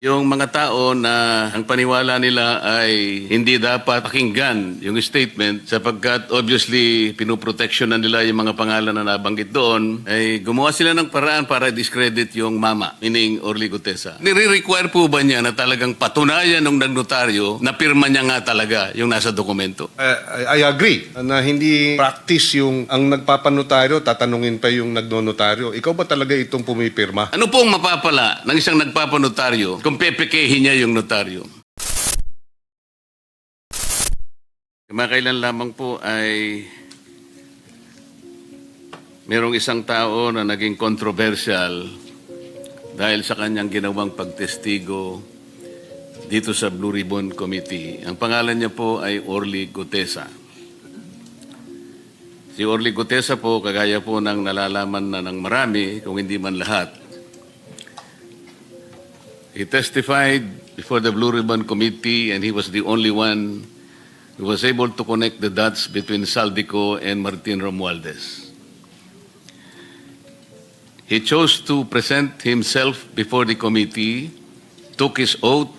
Yung mga tao na ang paniwala nila ay hindi dapat pakinggan yung statement sapagkat obviously pinoproteksyonan nila yung mga pangalan na nabanggit doon, ay gumawa sila ng paraan para discredit yung mama, meaning Orly Gutesa. Nire-require po ba niya na talagang patunayan ng nagnotaryo na pirma niya nga talaga yung nasa dokumento? I agree na hindi practice yung ang nagpapanotaryo, tatanungin pa yung nagnonotaryo. Ikaw ba talaga itong pumipirma? Ano pong mapapala ng isang nagpapanotaryo kung pepekehin niya yung notaryo? Kamakailan lamang po ay merong isang tao na naging controversial dahil sa kanyang ginawang pagtestigo dito sa Blue Ribbon Committee. Ang pangalan niya po ay Orly Gutesa. Si Orly Gutesa po, kagaya po ng nalalaman na ng marami, kung hindi man lahat, he testified before the Blue Ribbon Committee and he was the only one who was able to connect the dots between Saldico and Martin Romualdez. He chose to present himself before the committee, took his oath,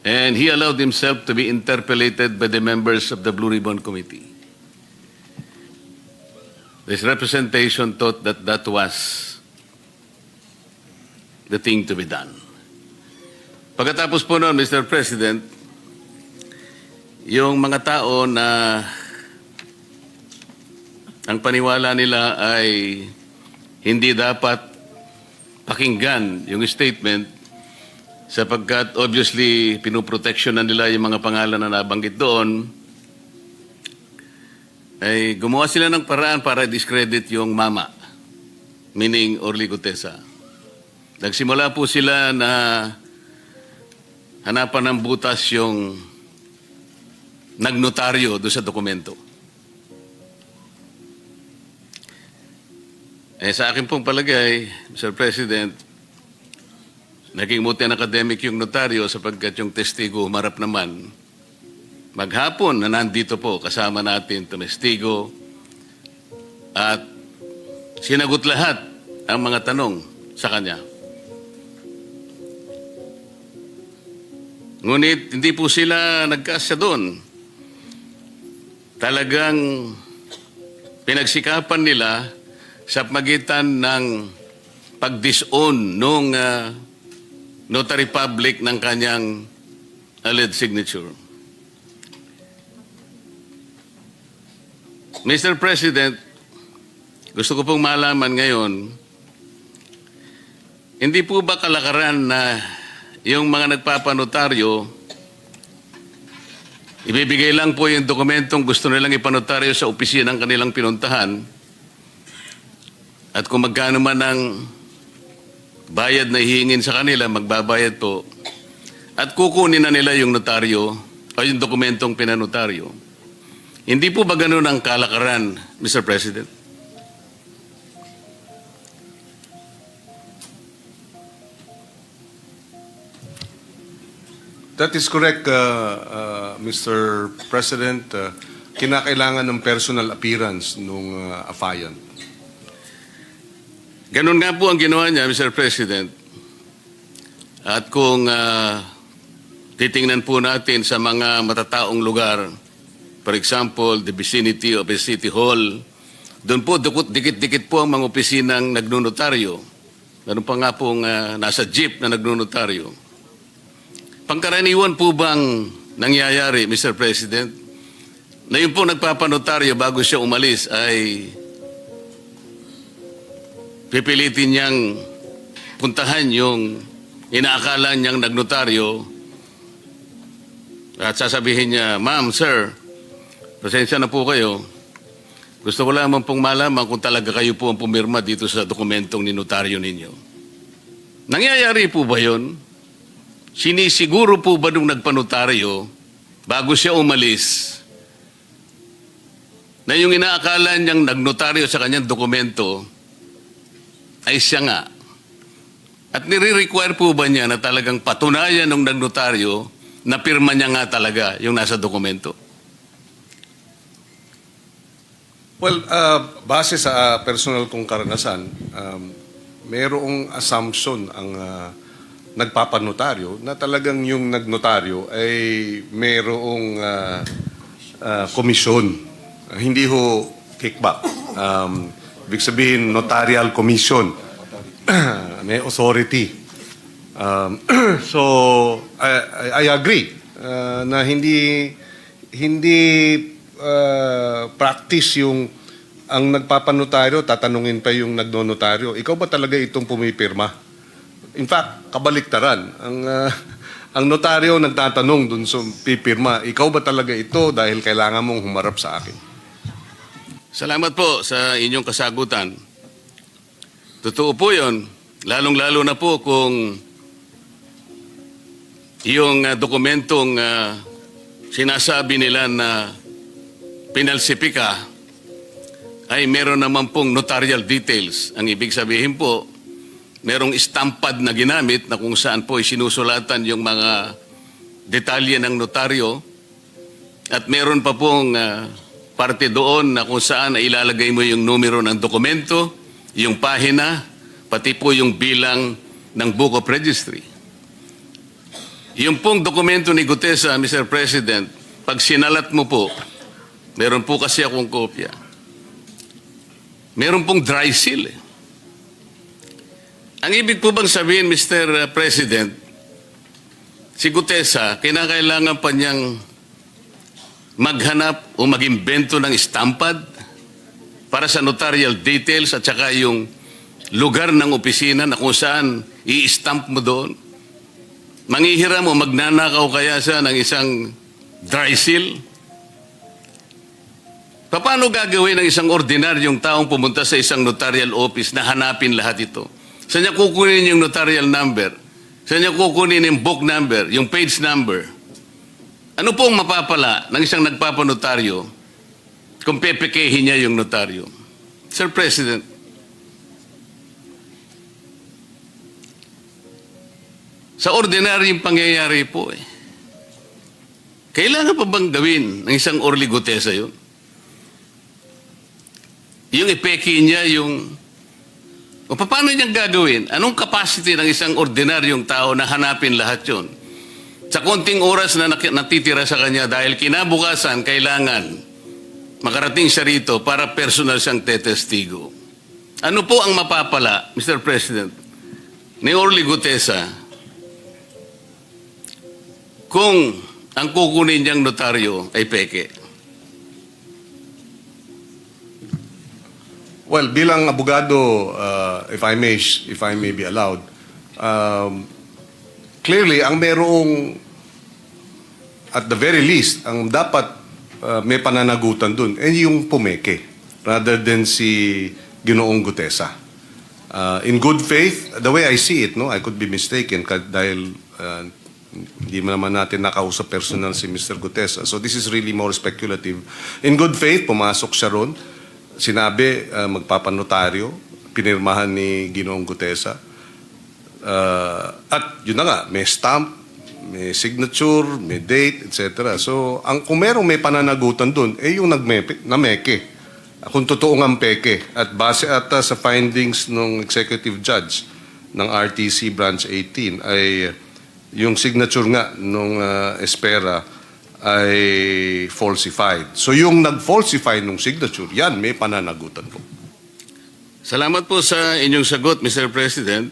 and he allowed himself to be interpellated by the members of the Blue Ribbon Committee. This representation thought that that was the thing to be done. Pagkatapos po noon, Mr. President, yung mga tao na ang paniwala nila ay hindi dapat pakinggan yung statement sapagkat obviously pinoproteksyonan nila yung mga pangalan na nabanggit doon, ay gumawa sila ng paraan para discredit yung mama, meaning Orly Gutesa. Nagsimula po sila na hanapan ng butas yung nagnotaryo doon sa dokumento. Sa akin pong palagay, Mr. President, naging muti ang academic yung notaryo sapagkat yung testigo humarap naman. Maghapon na nandito po kasama natin tumestigo at sinagot lahat ang mga tanong sa kanya. Ngunit hindi po sila nagkasya doon. Talagang pinagsikapan nila sa pagitan ng pag-disown nung notary public ng kanyang alleged signature. Mr. President, gusto ko pong malaman ngayon, hindi po ba kalakaran na yung mga nagpapanotaryo, ibibigay lang po yung dokumentong gusto nilang ipanotaryo sa opisina ng kanilang pinuntahan at kung magkano man ang bayad na hihingin sa kanila, magbabayad po at kukunin na nila yung notaryo o yung dokumentong pinanotaryo. Hindi po ba ganun ang kalakaran, Mr. President? That is correct, Mr. President. Kinakailangan ng personal appearance nung affiant. Ganun nga po ang ginawa niya, Mr. President. At kung titingnan po natin sa mga matataong lugar, for example, the vicinity of a city hall, doon po dikit-dikit po ang mga opisinang nagnonotaryo. Meron pa nga pong nasa jeep na nagnonotaryo. Pangkaraniwan po bang nangyayari, Mr. President, na yung po nagpapanotaryo bago siya umalis ay pipilitin niyang puntahan yung inaakala niyang nagnotaryo at sasabihin niya, Ma'am, Sir, pasensya na po kayo. Gusto ko lamang pong malaman kung talaga kayo po ang pumirma dito sa dokumentong ninotaryo ninyo. Nangyayari po ba yun? Sinisiguro po ba nung nagpanotaryo bago siya umalis na yung inaakala niyang nagnotaryo sa kanyang dokumento ay siya nga? At nire-require po ba niya na talagang patunayan ng nagnotaryo na pirma niya nga talaga yung nasa dokumento? Well, base sa personal kong karanasan, mayroong assumption ang nagpapanotaryo na talagang yung nagnotaryo ay mayroong komisyon. Hindi ho kickback. Ibig sabihin, notarial commission. May authority. So, I agree na hindi practice yung ang nagpapanotaryo, tatanungin pa yung nagnonotaryo, ikaw ba talaga itong pumipirma? In fact, kabaliktaran. Ang notaryo nagtatanong dun sa pipirma, ikaw ba talaga ito dahil kailangan mong humarap sa akin? Salamat po sa inyong kasagutan. Totoo po yun, lalong-lalo na po kung yung dokumentong sinasabi nila na pinalsipika ay meron naman pong notarial details. Ang ibig sabihin po, merong stampad na ginamit na kung saan po sinusulatan yung mga detalye ng notaryo at meron pa pong parte doon na kung saan ilalagay mo yung numero ng dokumento, yung pahina, pati po yung bilang ng Book of Registry. Yung pong dokumento ni Gutesa, Mr. President, pag sinalat mo po, meron po kasi akong kopya. Meron pong dry seal. Ang ibig po bang sabihin, Mr. President, si Gutesa, kinakailangan pa niyang maghanap o mag-imbento ng stampad para sa notarial details at saka yung lugar ng opisina na kung saan i-stamp mo doon. Manghihiram o magnanakaw kaya siya ng isang dry seal? Paano gagawin ng isang ordinaryong taong pumunta sa isang notarial office na hanapin lahat ito? Saan niya kukunin yung notarial number? Saan niya kukunin yung book number, yung page number? Ano pong mapapala ng isang nagpapanotaryo kung pepekehin niya yung notaryo? Sir President, sa ordinaryong pangyayari po kailangan pa bang gawin ng isang Orly Gutesa yun? Yung ipeke niya, o paano niyang gagawin? Anong capacity ng isang ordinaryong tao na hanapin lahat yun? Sa konting oras na natitira sa kanya dahil kinabukasan, kailangan makarating siya rito para personal siyang tetestigo. Ano po ang mapapala, Mr. President, ni Orly Gutesa kung ang kukunin niyang notaryo ay peke? Well, bilang abogado, if I may be allowed, clearly, ang merong, at the very least, ang dapat may pananagutan dun, yung pumeke, rather than si Ginoong Gutesa. In good faith, the way I see it, no, I could be mistaken dahil hindi naman natin nakausap personal si Mr. Gutesa. So this is really more speculative. In good faith, pumasok siya ron. Sinabi, magpapanotaryo, pinirmahan ni Ginoong Gutesa. At yun na nga, may stamp, may signature, may date, etc. So, kung merong may pananagutan dun, yung nameke. Kung totoo ng peke. At base ata sa findings ng executive judge ng RTC Branch 18 ay yung signature nga nung Espera ay falsified. So yung nag-falsify nung signature, yan, may pananagutan po. Salamat po sa inyong sagot, Mr. President.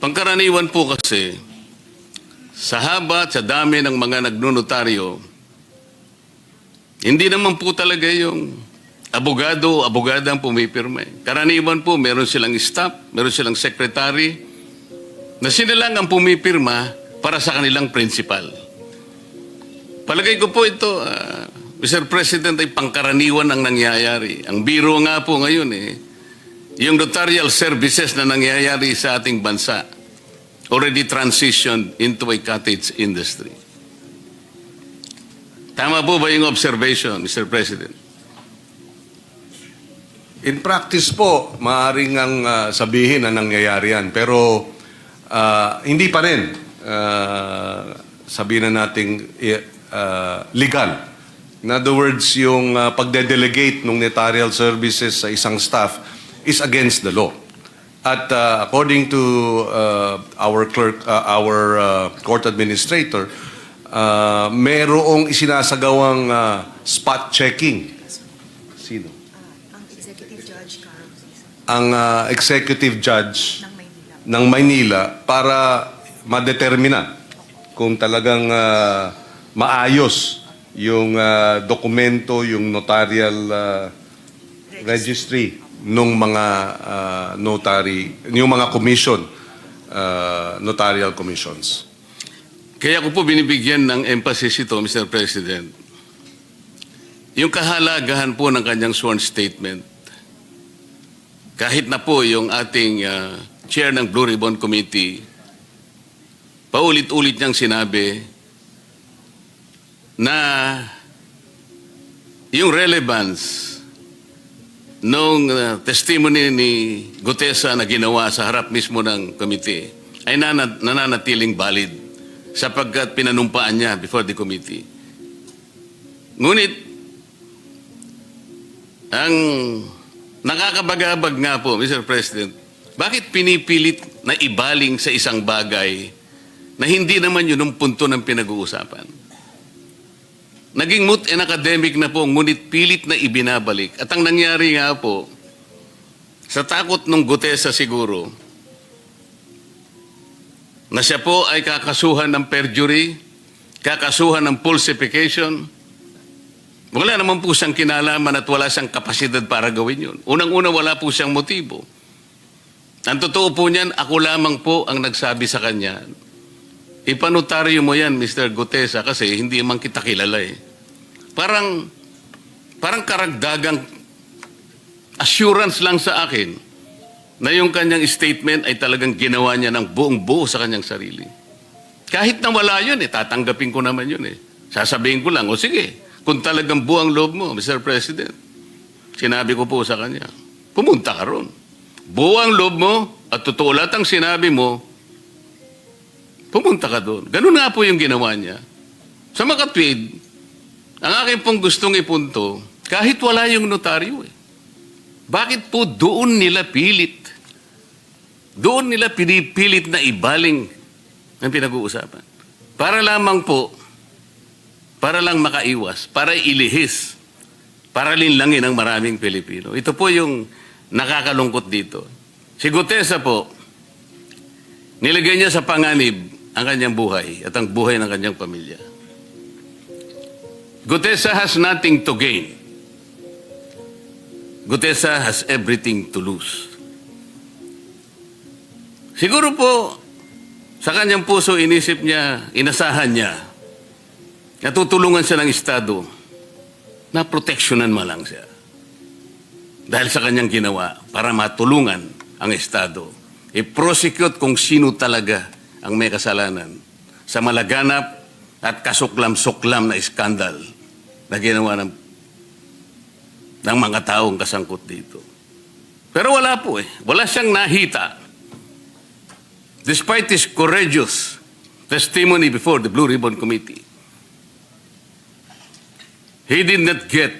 Pangkaraniwan po kasi, sa haba at sa dami ng mga nagnunotaryo, hindi naman po talaga yung abogado o abogada ang pumipirma. Karaniwan po, meron silang staff, meron silang secretary, na sila lang ang pumipirma para sa kanilang principal. Palagay ko po ito, Mr. President, ay pangkaraniwan ang nangyayari. Ang biro nga po ngayon yung notarial services na nangyayari sa ating bansa already transitioned into a cottage industry. Tama po ba yung observation, Mr. President? In practice po, maaaring ang sabihin na nangyayari yan. Pero hindi pa rin sabihin na nating legal. In other words, yung pagde-delegate ng notarial services sa isang staff is against the law. At according to our clerk, our court administrator, merong isinasagawang spot checking. Sino? Ang executive judge, Carl, Ang executive judge ng Maynila. ng Maynila para madetermina kung talagang maayos yung dokumento, yung notarial registry nung mga notary, yung mga commission, notarial commissions. Kaya ko po binibigyan ng emphasis ito, Mr. President. Yung kahalagahan po ng kanyang sworn statement, kahit na po yung ating chair ng Blue Ribbon Committee, paulit-ulit niyang sinabi na yung relevance nung testimony ni Gutesa na ginawa sa harap mismo ng committee ay nananatiling valid sapagkat pinanumpaan niya before the committee. Ngunit, ang nakakabagabag nga po, Mr. President, bakit pinipilit na ibaling sa isang bagay na hindi naman yun ang punto ng pinag-uusapan? Naging moot and academic na po, ngunit pilit na ibinabalik. At ang nangyari nga po, sa takot ng Gutesa siguro, na siya po ay kakasuhan ng perjury, kakasuhan ng falsification, wala naman po siyang kinalaman at wala siyang kapasidad para gawin yun. Unang-una, wala po siyang motibo. Ang totoo po niyan, ako lamang po ang nagsabi sa kanya, ipanotaryo mo yan, Mr. Gutesa, kasi hindi man kita kilala eh. Parang karagdagang assurance lang sa akin na yung kanyang statement ay talagang ginawa niya ng buong buo sa kanyang sarili. Kahit na wala yun eh, tatanggapin ko naman yun eh. Sasabihin ko lang, o sige, kung talagang buong loob mo, Mr. President, sinabi ko po sa kanya, pumunta ka ron. Buong loob mo at totoo lahat ang sinabi mo, pumunta ka doon. Ganun nga po yung ginawa niya. Sa makatwid, ang aking pong gustong ipunto, kahit wala yung notaryo eh. Bakit po doon nila pilit? Doon nila pinipilit na ibaling ang pinag-uusapan. Para lamang po, para lang makaiwas, para ilihis, para linlangin ang maraming Pilipino. Ito po yung nakakalungkot dito. Si Gutesa po, nilagay niya sa panganib ang kanyang buhay at ang buhay ng kanyang pamilya. Gutesa has nothing to gain. Gutesa has everything to lose. Siguro po, sa kanyang puso, inisip niya, inasahan niya, natutulungan siya ng Estado na proteksyonan man lang siya. Dahil sa kanyang ginawa, para matulungan ang Estado, i-prosecute kung sino talaga ang may kasalanan sa malaganap at kasuklam-suklam na iskandal na ginawa ng mga taong kasangkot dito. Pero wala po eh. Wala siyang nahita. Despite his courageous testimony before the Blue Ribbon Committee, he did not get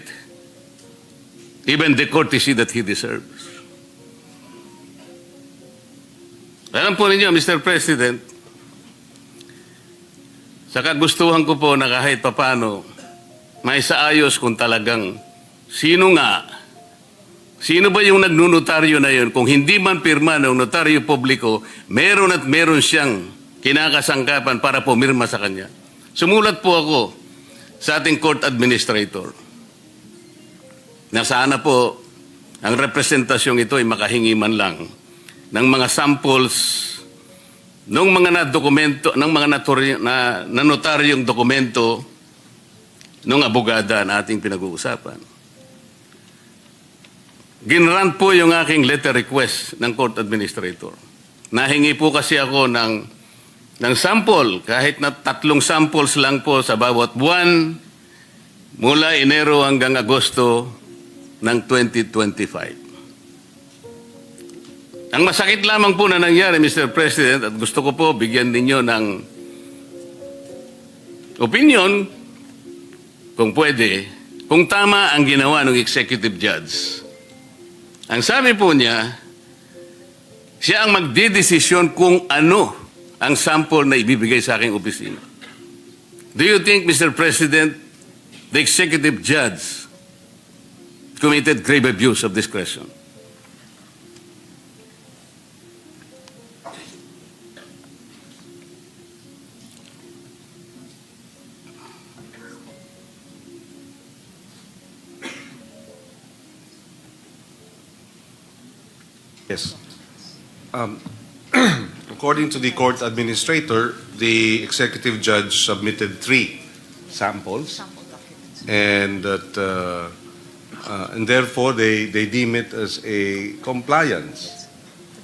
even the courtesy that he deserves. Alam po ninyo, Mr. President, sa kagustuhan ko po na kahit papano, may saayos kung talagang sino ba yung nagnunotaryo na yun? Kung hindi man pirma ng notaryo publiko, meron at meron siyang kinakasangkapan para pumirma sa kanya. Sumulat po ako sa ating court administrator na sana po ang representasyong ito ay makahingi man lang ng mga samples ng mga dokumento ng mga notaryong dokumento ng abogada na ating pinag-uusapan. Ginrant po yung aking letter request ng court administrator. Nahingi po kasi ako ng sample, kahit na 3 samples lang po sa bawat buwan mula Enero hanggang Agosto ng 2025. Ang masakit lamang po na nangyari, Mr. President, at gusto ko po bigyan ninyo ng opinion, kung pwede, kung tama ang ginawa ng executive judge. Ang sabi po niya, Siya ang magdidesisyon kung ano ang sample na ibibigay sa aking opisina. Do you think, Mr. President, the executive judge committed grave abuse of discretion? Yes. According to the court administrator, the executive judge submitted 3 samples, Sample documents. and that and therefore they deem it as a compliance.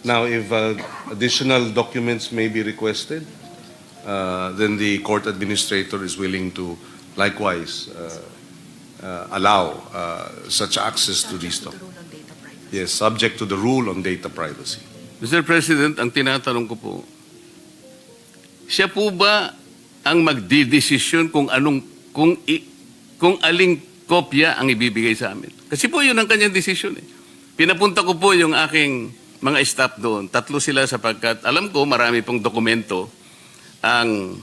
Now, if additional documents may be requested, then the court administrator is willing to likewise allow such access to these Subject to the documents. rule on data privacy. Yes, subject to the rule on data privacy. Mr. President, ang tinatanong ko po, siya po ba ang magdidesisyon kung aling kopya ang ibibigay sa amin? Kasi po yun ang kanyang desisyon eh. Pinapunta ko po yung aking mga staff doon. 3 sila sapagkat alam ko marami pong dokumento ang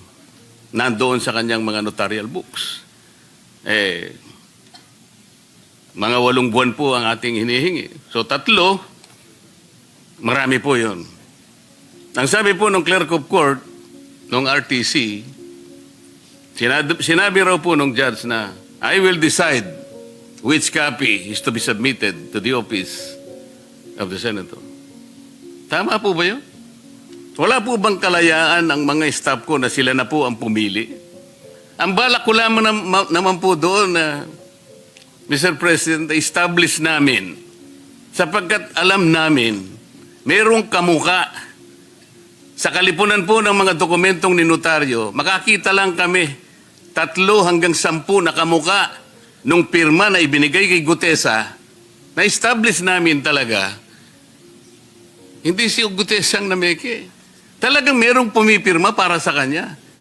nandoon sa kanyang mga notarial books. Mga 8 buwan po ang ating hinihingi. So 3, marami po yun. Ang sabi po ng clerk of court, ng RTC, sinabi raw po ng judge na, I will decide which copy is to be submitted to the office of the senator. Tama po ba yun? Wala po bang kalayaan ang mga staff ko na sila na po ang pumili? Ang balak ko lamang naman po doon na, Mr. President, establish namin sapagkat alam namin merong kamuka sa kalipunan po ng mga dokumentong ninotaryo. Makakita lang kami 3 hanggang 10 na kamuka nung pirma na ibinigay kay Gutesa, na establish namin talaga hindi si Gutesa ang nameke. Talagang merong pumipirma para sa kanya.